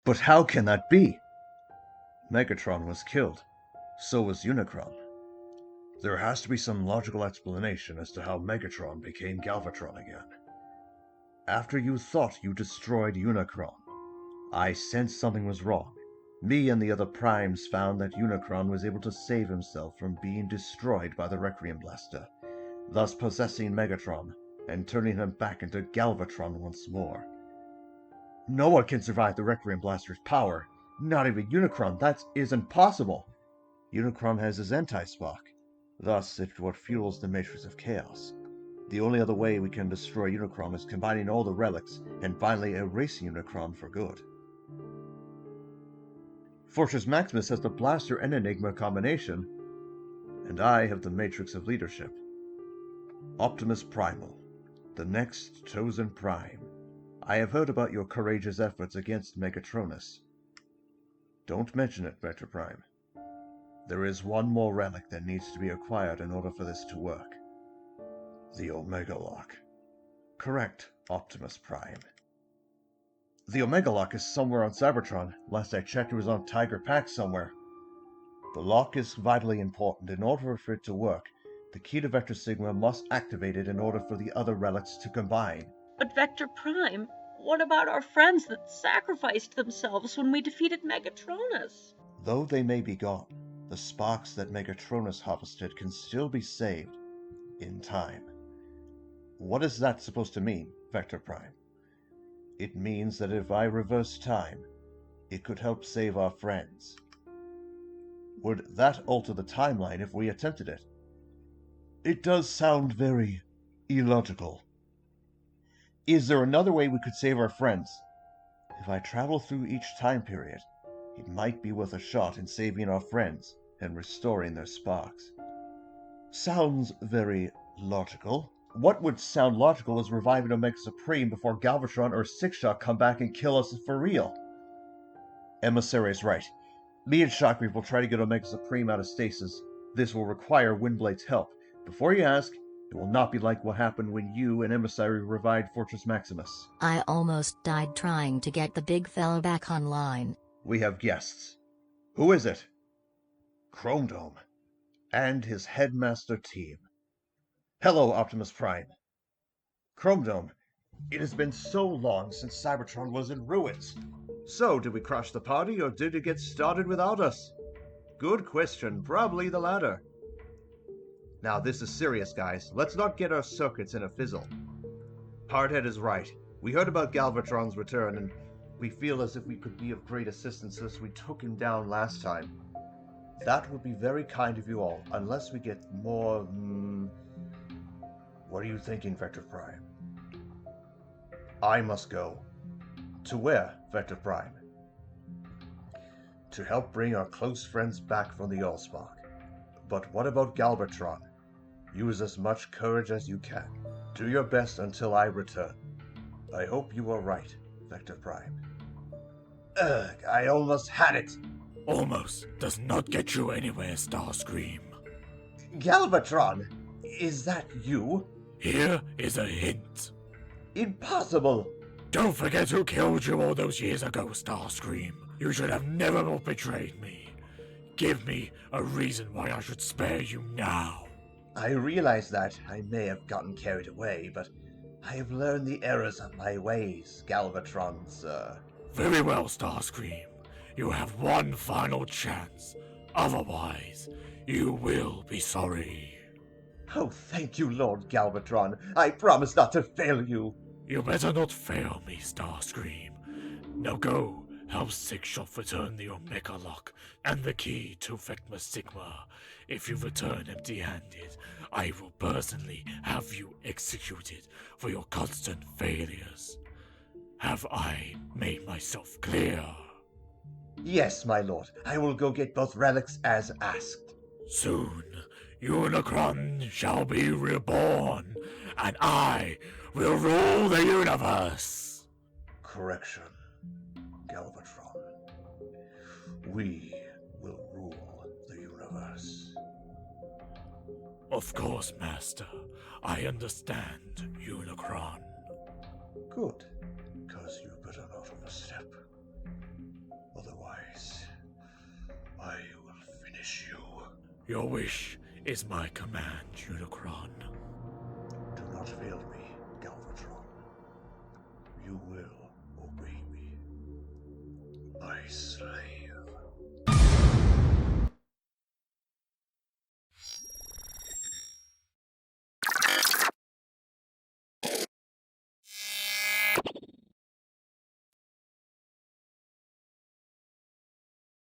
But how can that be? Megatron was killed. So was Unicron. There has to be some logical explanation as to how Megatron became Galvatron again. After you thought you destroyed Unicron, I sensed something was wrong. Me and the other Primes found that Unicron was able to save himself from being destroyed by the Requiem Blaster, thus possessing Megatron and turning him back into Galvatron once more. No one can survive the Requiem Blaster's power, not even Unicron. That is impossible. Unicron has his anti-spark, thus it's what fuels the Matrix of Chaos. The only other way we can destroy Unicron is combining all the relics and finally erasing Unicron for good. Fortress Maximus has the Blaster and Enigma combination, and I have the Matrix of Leadership. Optimus Primal, the next chosen Prime. I have heard about your courageous efforts against Megatronus. Don't mention it, Vector Prime. There is one more relic that needs to be acquired in order for this to work. The Omega Lock. Correct, Optimus Prime. The Omega Lock is somewhere on Cybertron. Last I checked, it was on Tiger Pax somewhere. The lock is vitally important. In order for it to work, the key to Vector Sigma must activate it in order for the other relics to combine. But Vector Prime, what about our friends that sacrificed themselves when we defeated Megatronus? Though they may be gone, the sparks that Megatronus harvested can still be saved in time. What is that supposed to mean, Vector Prime? It means that if I reverse time, it could help save our friends. Would that alter the timeline if we attempted it? It does sound very illogical. Is there another way we could save our friends? If I travel through each time period, it might be worth a shot in saving our friends and restoring their sparks. Sounds very logical. What would sound logical is reviving Omega Supreme before Galvatron or Six-Shot come back and kill us for real. Emissary is right. Me and Shockwave will try to get Omega Supreme out of stasis. This will require Windblade's help. Before you ask, it will not be like what happened when you and Emissary revived Fortress Maximus. I almost died trying to get the big fella back online. We have guests. Who is it? Chrome Dome and his headmaster team. Hello, Optimus Prime. Chrome Dome, it has been so long since Cybertron was in ruins. So, did we crash the party or did it get started without us? Good question, probably the latter. Now, this is serious, guys. Let's not get our circuits in a fizzle. Hardhead is right. We heard about Galvatron's return, and we feel as if we could be of great assistance as we took him down last time. That would be very kind of you all, unless we get more, What are you thinking, Vector Prime? I must go. To where, Vector Prime? To help bring our close friends back from the Allspark. But what about Galvatron? Use as much courage as you can. Do your best until I return. I hope you are right, Vector Prime. Ugh, I almost had it! Almost does not get you anywhere, Starscream. Galvatron! Is that you? Here is a hint. Impossible! Don't forget who killed you all those years ago, Starscream. You should have never more betrayed me. Give me a reason why I should spare you now. I realize that I may have gotten carried away, but I have learned the errors of my ways, Galvatron, sir. Very well, Starscream. You have one final chance. Otherwise, you will be sorry. Oh, thank you, Lord Galvatron. I promise not to fail you. You better not fail me, Starscream. Now go, help Six-Shot return the Omega Lock and the key to Vector Sigma. If you return empty-handed, I will personally have you executed for your constant failures. Have I made myself clear? Yes, my lord. I will go get both relics as asked. Soon, Unicron shall be reborn, and I will rule the universe. Correction, Galvatron. We will rule the universe. Of course, Master. I understand, Unicron. Good, because you better not overstep. Your wish is my command, Unicron. Do not fail me, Galvatron. You will obey me. My slave.